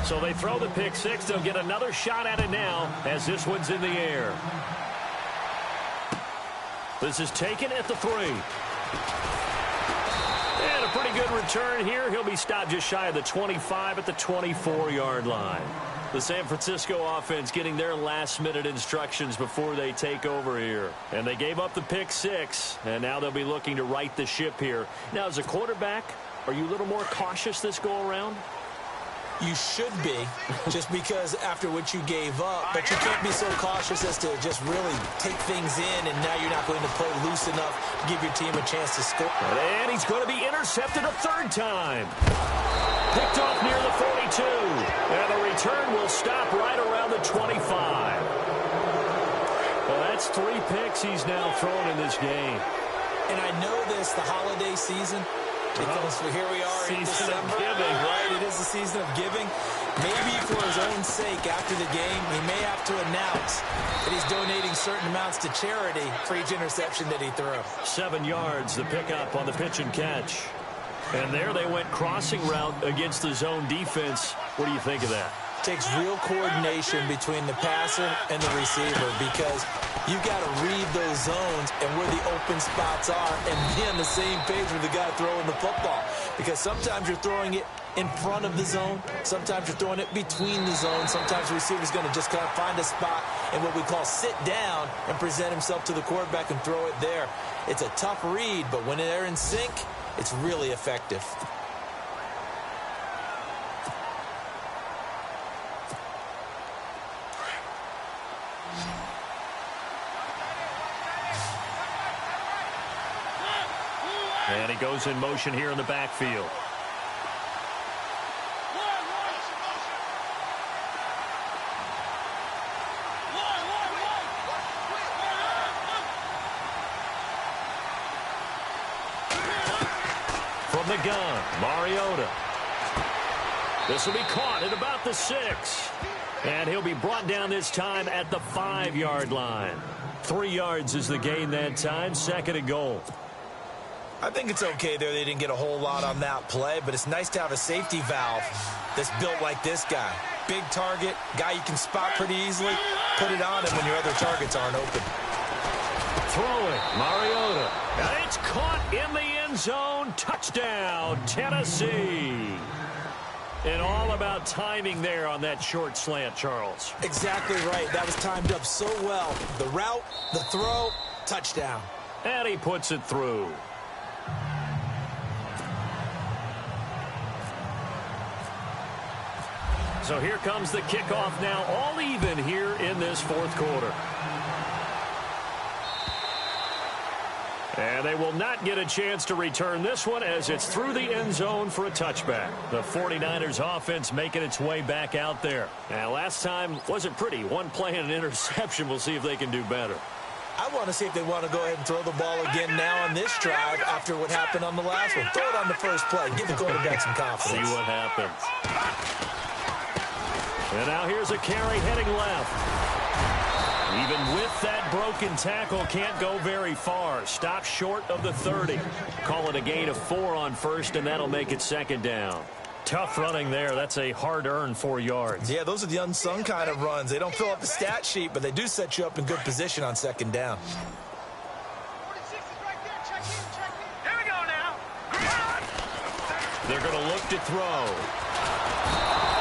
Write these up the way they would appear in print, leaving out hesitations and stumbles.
So they throw the pick six. They'll get another shot at it now as this one's in the air. This is taken at the 3. And a pretty good return here. He'll be stopped just shy of the 25 at the 24-yard line. The San Francisco offense getting their last-minute instructions before they take over here. And they gave up the pick six, and now they'll be looking to right the ship here. Now, as a quarterback, are you a little more cautious this go-around? You should be, just because after what you gave up, but you can't be so cautious as to just really take things in, and now you're not going to play loose enough to give your team a chance to score. And he's going to be intercepted a third time. Picked off near the 42. And the return will stop right around the 25. Well, that's 3 picks he's now thrown in this game. And I know this, the holiday season, because here we are in December. Of giving. Right, it is the season of giving. Maybe for his own sake, after the game, he may have to announce that he's donating certain amounts to charity for each interception that he threw. 7 yards, the pickup on the pitch and catch. And there they went crossing route against the zone defense. What do you think of that? Takes real coordination between the passer and the receiver, because you got to read those zones and where the open spots are and be on the same page with the guy throwing the football. Because sometimes you're throwing it in front of the zone. Sometimes you're throwing it between the zones. Sometimes the receiver's going to just kind of find a spot and what we call sit down and present himself to the quarterback and throw it there. It's a tough read, but when they're in sync, it's really effective. And he goes in motion here in the backfield. From the gun, Mariota. This will be caught at about the 6. And he'll be brought down this time at the 5-yard line. 3 yards is the gain that time, 2nd and goal. I think it's okay there. They didn't get a whole lot on that play, but it's nice to have a safety valve that's built like this guy. Big target, guy you can spot pretty easily. Put it on him when your other targets aren't open. Throwing, Mariota. And it's caught in the end zone. Touchdown, Tennessee. And all about timing there on that short slant, Charles. Exactly right. That was timed up so well. The route, the throw, touchdown. And he puts it through. So here comes the kickoff now, all even here in this 4th quarter. And they will not get a chance to return this one as it's through the end zone for a touchback. The 49ers offense making its way back out there. Now, last time wasn't pretty. One play and an interception. We'll see if they can do better. I want to see if they want to go ahead and throw the ball again now on this drive after what happened on the last one. Throw it on the first play. Give the quarterback some confidence. See what happens. And now here's a carry heading left. Even with that broken tackle, can't go very far. Stop short of the 30. Call it a gain of 4 on first, and that'll make it 2nd down. Tough running there. That's a hard-earned 4 yards. Yeah, those are the unsung kind of runs. They don't fill up the stat sheet, but they do set you up in good position on 2nd down. 46 is right there. Check in. Here we go now. They're going to look to throw.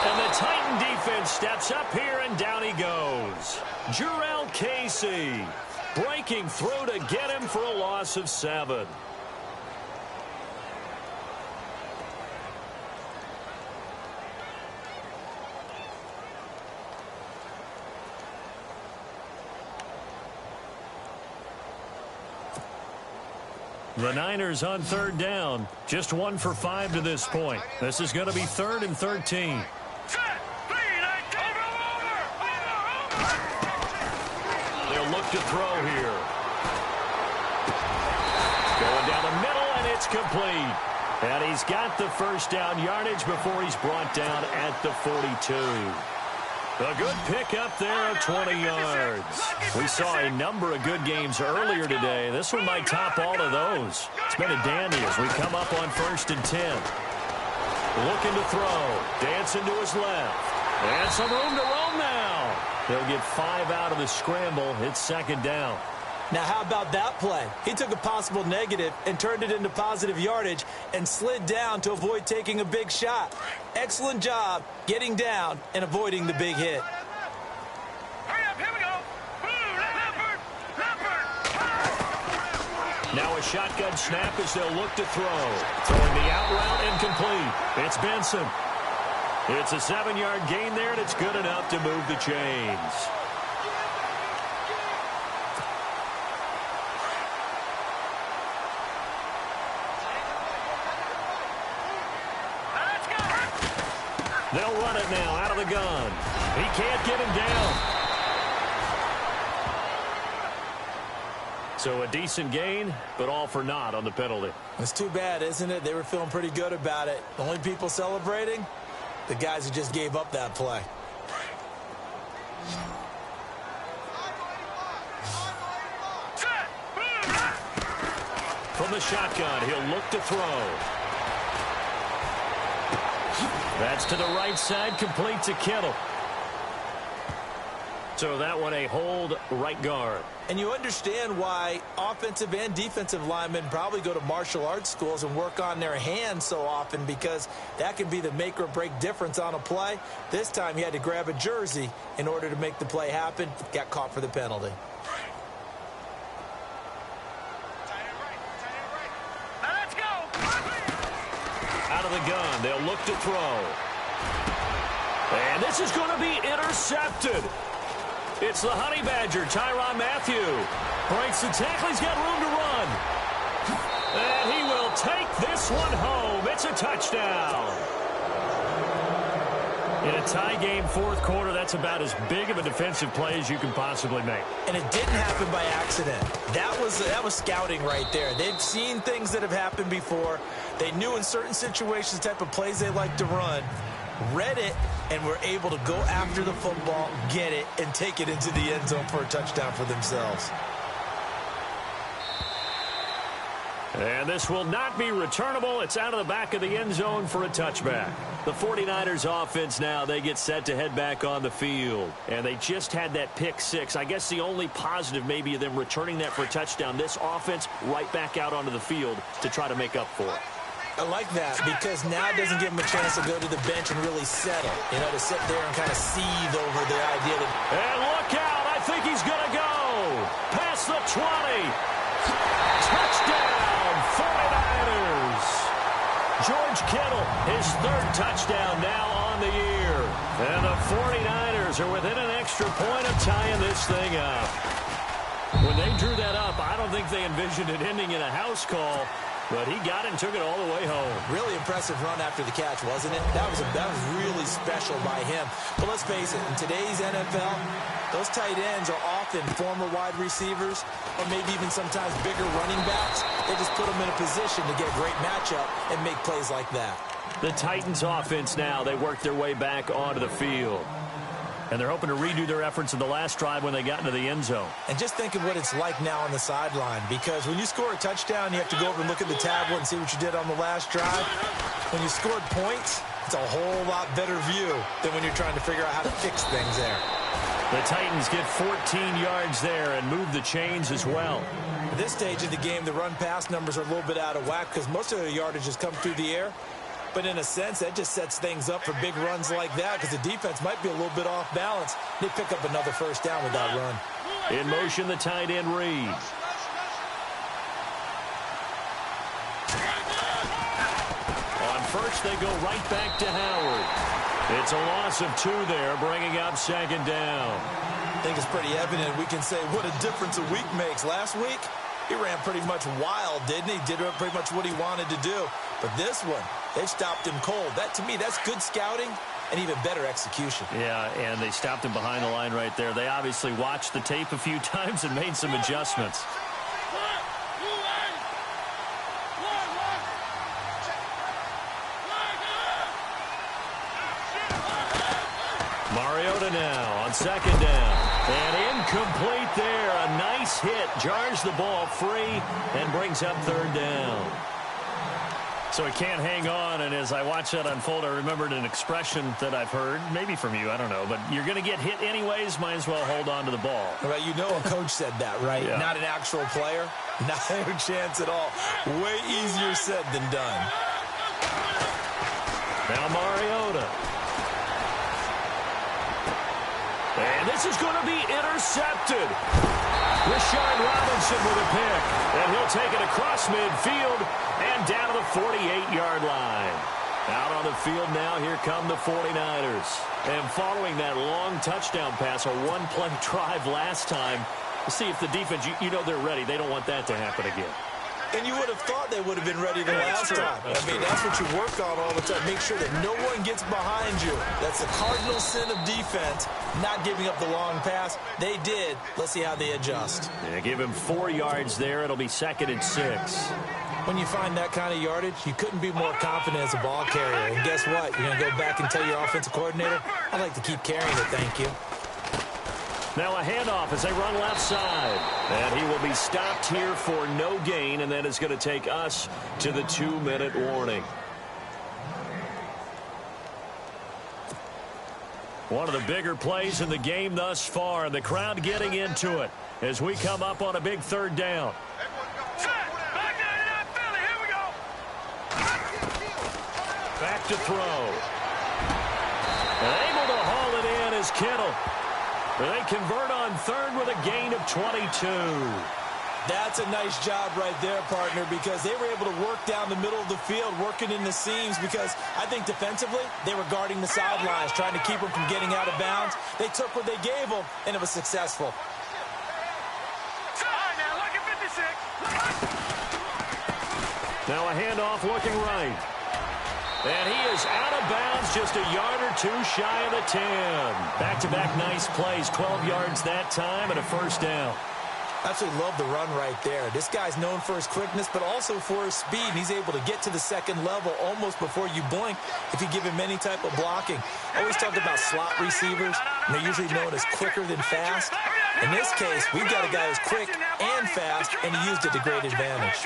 And the Titan defense steps up here, and down he goes. Jurrell Casey breaking through to get him for a loss of 7. The Niners on 3rd down. Just 1 for 5 to this point. This is going to be 3rd and 13. They'll look to throw here. Going down the middle, and it's complete. And he's got the first down yardage before he's brought down at the 42. A good pickup there of 20 yards. We saw a number of good games earlier today. This one might top all of those. It's been a dandy as we come up on 1st and 10. Looking to throw. Dancing to his left. And some room to roam now. They'll get 5 out of the scramble. It's second down. Now, how about that play? He took a possible negative and turned it into positive yardage and slid down to avoid taking a big shot. Excellent job getting down and avoiding the big hit. Hurry up, here we go. Leopard. Now a shotgun snap as they'll look to throw. Throwing the out route incomplete. It's Benson. It's a 7-yard gain there, and it's good enough to move the chains. They'll run it now out of the gun. He can't get him down. So a decent gain, but all for naught on the penalty. It's too bad, isn't it? They were feeling pretty good about it. The only people celebrating, the guys who just gave up that play. From the shotgun, he'll look to throw. That's to the right side, complete to Kittle. So that one a hold right guard. And you understand why offensive and defensive linemen probably go to martial arts schools and work on their hands so often, because that can be the make or break difference on a play. This time he had to grab a jersey in order to make the play happen. Got caught for the penalty. Out of the gun, they'll look to throw. And this is going to be intercepted. It's the Honey Badger, Tyrann Mathieu. Breaks the tackle, he's got room to run. And he will take this one home. It's a touchdown. In a tie game, fourth quarter, that's about as big of a defensive play as you can possibly make. And it didn't happen by accident. That was scouting right there. They've seen things that have happened before. They knew in certain situations the type of plays they like to run, read it, and were able to go after the football, get it, and take it into the end zone for a touchdown for themselves. And this will not be returnable. It's out of the back of the end zone for a touchback. The 49ers offense now, they get set to head back on the field. And they just had that pick six. I guess the only positive maybe of them returning that for a touchdown. This offense right back out onto the field to try to make up for it. I like that, because now it doesn't give him a chance to go to the bench and really settle. You know, to sit there and kind of seethe over the idea that... And look out! I think he's going to go! Past the 20! Touchdown, 49ers! George Kittle, his third touchdown now on the year. And the 49ers are within an extra point of tying this thing up. When they drew that up, I don't think they envisioned it ending in a house call. But he got it and took it all the way home. Really impressive run after the catch, wasn't it? That was really special by him. But let's face it, in today's NFL, those tight ends are often former wide receivers or maybe even sometimes bigger running backs. They just put them in a position to get a great matchup and make plays like that. The Titans offense now, they work their way back onto the field. And they're hoping to redo their efforts in the last drive when they got into the end zone. And just think of what it's like now on the sideline, because when you score a touchdown, you have to go over and look at the tablet and see what you did on the last drive. When you scored points, it's a whole lot better view than when you're trying to figure out how to fix things there. The Titans get 14 yards there and move the chains as well. At this stage of the game, the run-pass numbers are a little bit out of whack because most of the yardage has come through the air. But in a sense, that just sets things up for big runs like that, because the defense might be a little bit off balance. They pick up another first down with that run. In motion, the tight end Reed. On first, they go right back to Howard. It's a loss of 2 there, bringing up second down. I think it's pretty evident. We can say what a difference a week makes. Last week, he ran pretty much wild, didn't he? Did pretty much what he wanted to do. But this one, they stopped him cold. That, to me, that's good scouting and even better execution. Yeah, and they stopped him behind the line right there. They obviously watched the tape a few times and made some adjustments. Mariota now on second down. And incomplete there. A nice hit. Jars the ball free and brings up third down. So he can't hang on, and as I watch that unfold, I remembered an expression that I've heard, maybe from you, I don't know, but you're going to get hit anyways, might as well hold on to the ball. Well, you know a coach said that, right? Yeah. Not an actual player. Not a chance at all. Way easier said than done. Now Mariota. And this is going to be intercepted. Rashard Robinson with a pick. And he'll take it across midfield and down to the 48-yard line. Out on the field now, here come the 49ers. And following that long touchdown pass, a one-play drive last time, see if the defense, you know they're ready. They don't want that to happen again. And you would have thought they would have been ready the last time. That's what you work on all the time. Make sure that no one gets behind you. That's the cardinal sin of defense, not giving up the long pass. They did. Let's see how they adjust. Yeah, give him 4 yards there. It'll be 2nd and 6. When you find that kind of yardage, you couldn't be more confident as a ball carrier. And guess what? You're going to go back and tell your offensive coordinator, I'd like to keep carrying it, thank you. Now a handoff as they run left side. And he will be stopped here for no gain, and then it's going to take us to the 2-minute warning. One of the bigger plays in the game thus far, and the crowd getting into it as we come up on a big 3rd down. Back to throw. And able to haul it in is Kittle. They convert on 3rd with a gain of 22. That's a nice job right there, partner, because they were able to work down the middle of the field, working in the seams, because I think defensively they were guarding the sidelines, trying to keep them from getting out of bounds. They took what they gave them, and it was successful. Now a handoff looking right. And he is out of bounds, just a yard or two shy of the 10. Back-to-back nice plays, 12 yards that time and a 1st down. Absolutely love the run right there. This guy's known for his quickness, but also for his speed. And he's able to get to the 2nd level almost before you blink if you give him any type of blocking. I always talk about slot receivers, and they're usually known as quicker than fast. In this case, we've got a guy who's quick and fast, and he used it to great advantage.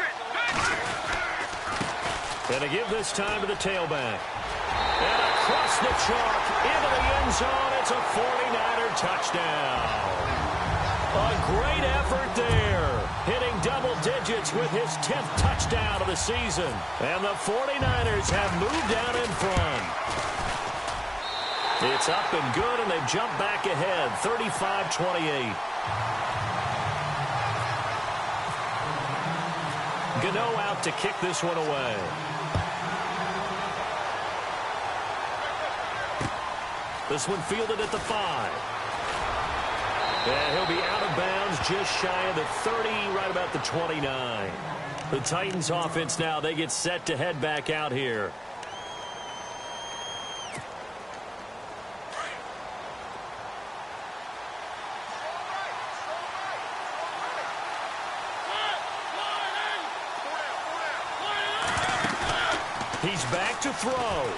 And to give this time to the tailback. And across the chalk into the end zone. It's a 49er touchdown. A great effort there. Hitting double digits with his 10th touchdown of the season. And the 49ers have moved out in front. It's up and good, and they've jumped back ahead, 35-28. Gano out to kick this one away. This one fielded at the 5. And he'll be out of bounds just shy of the 30, right about the 29. The Titans offense now, they get set to head back out here. He's back to throw.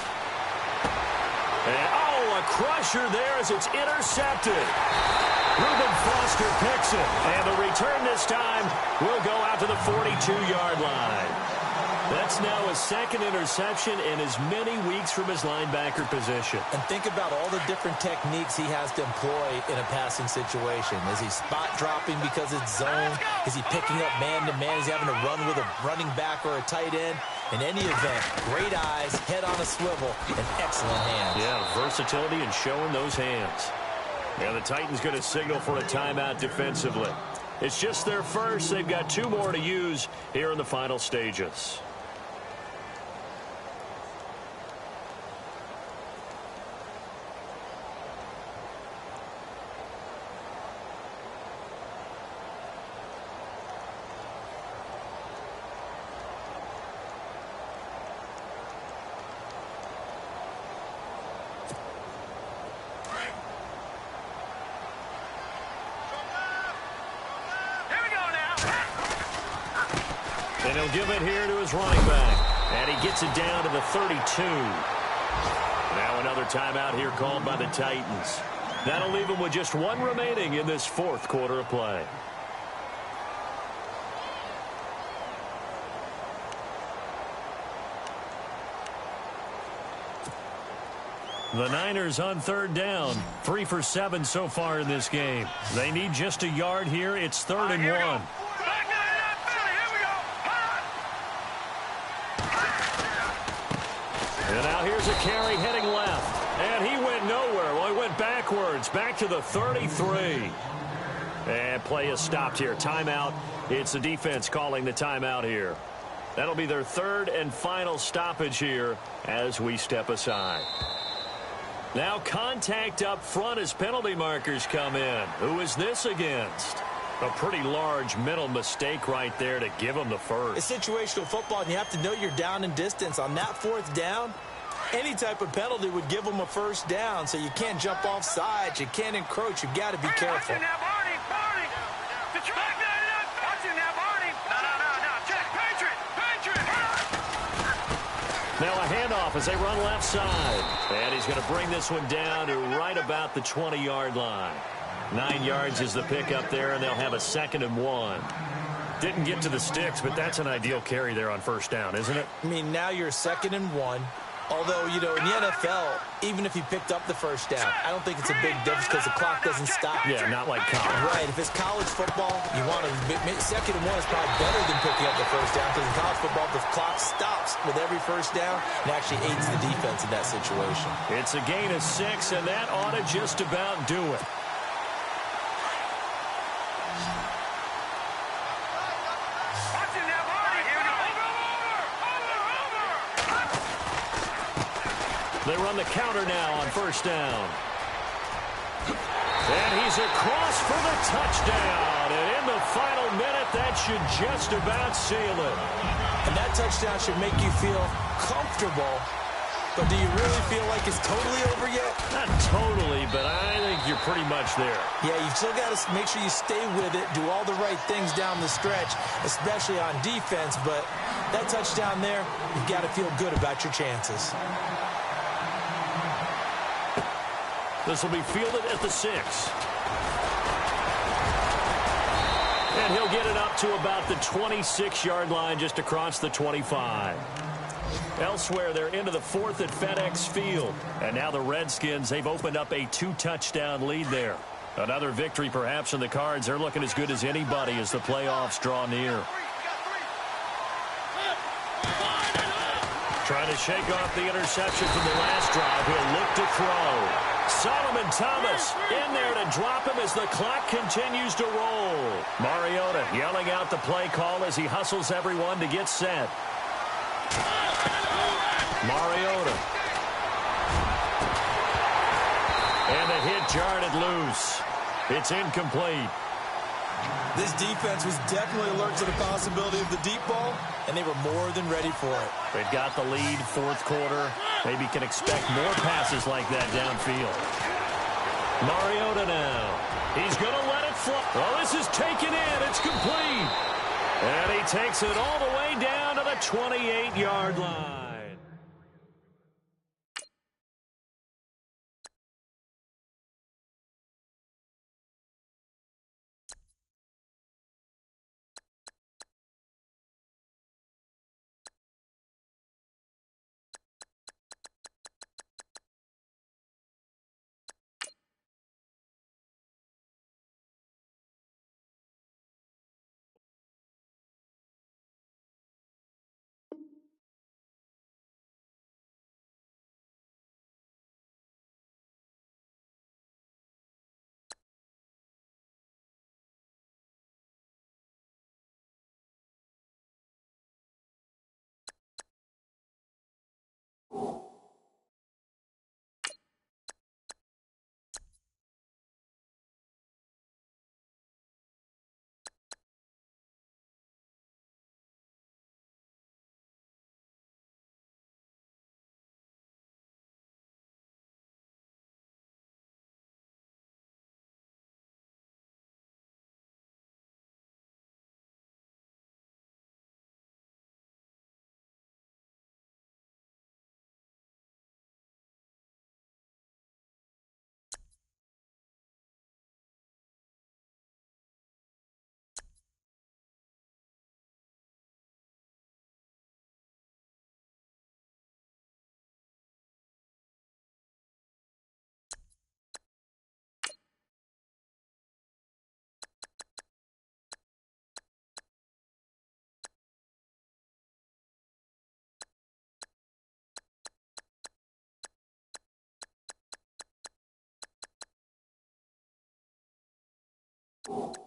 And, a crusher there as it's intercepted. Reuben Foster picks it. And the return this time will go out to the 42-yard line. That's now his 2nd interception in as many weeks from his linebacker position. And think about all the different techniques he has to employ in a passing situation. Is he spot dropping because it's zone? Is he picking up man-to-man? Is he having to run with a running back or a tight end? In any event, great eyes, head on a swivel, and excellent hands. Yeah, versatility and showing those hands. Yeah, the Titans going to signal for a timeout defensively. It's just their first. They've got 2 more to use here in the final stages. And he'll give it here to his running back. And he gets it down to the 32. Now another timeout here called by the Titans. That'll leave him with just 1 remaining in this 4th quarter of play. The Niners on third down. 3 for 7 so far in this game. They need just a yard here. It's 3rd and 1. And now here's a carry heading left. And he went nowhere. Well, he went backwards. Back to the 33. And play is stopped here. Timeout. It's the defense calling the timeout here. That'll be their 3rd and final stoppage here as we step aside. Now contact up front as penalty markers come in. Who is this against? A pretty large mental mistake right there to give them the first. It's situational football, and you have to know you're down in distance. On that 4th down, any type of penalty would give them a first down, so you can't jump off sides. You can't encroach. You've got to be careful. Now a handoff as they run left side. And he's going to bring this one down to right about the 20-yard line. 9 yards is the pickup there, and they'll have a 2nd and 1. Didn't get to the sticks, but that's an ideal carry there on first down, isn't it? I mean, now you're 2nd and 1. Although, you know, in the NFL, even if he picked up the first down, I don't think it's a big difference because the clock doesn't stop. Yeah, not like college. Right. If it's college football, you want to 2nd and 1 is probably better than picking up the first down because in college football, the clock stops with every first down and actually aids the defense in that situation. It's a gain of 6, and that ought to just about do it. They run the counter now on first down. And he's across for the touchdown. And in the final minute, that should just about seal it. And that touchdown should make you feel comfortable. But do you really feel like it's totally over yet? Not totally, but I think you're pretty much there. Yeah, you've still got to make sure you stay with it, do all the right things down the stretch, especially on defense. But that touchdown there, you've got to feel good about your chances. This will be fielded at the 6. And he'll get it up to about the 26-yard line just across the 25. Elsewhere, they're into the 4th at FedEx Field. And now the Redskins, they've opened up a 2-touchdown lead there. Another victory perhaps in the cards. They're looking as good as anybody as the playoffs draw near. Trying to shake off the interception from the last drive. He'll look to throw. Solomon Thomas in there to drop him as the clock continues to roll. Mariota yelling out the play call as he hustles everyone to get set. Mariota. And the hit jarred it loose. It's incomplete. This defense was definitely alert to the possibility of the deep ball, and they were more than ready for it. They've got the lead, 4th quarter. Maybe can expect more passes like that downfield. Mariota now. He's going to let it fly. Oh, this is taken in. It's complete. And he takes it all the way down to the 28-yard line. All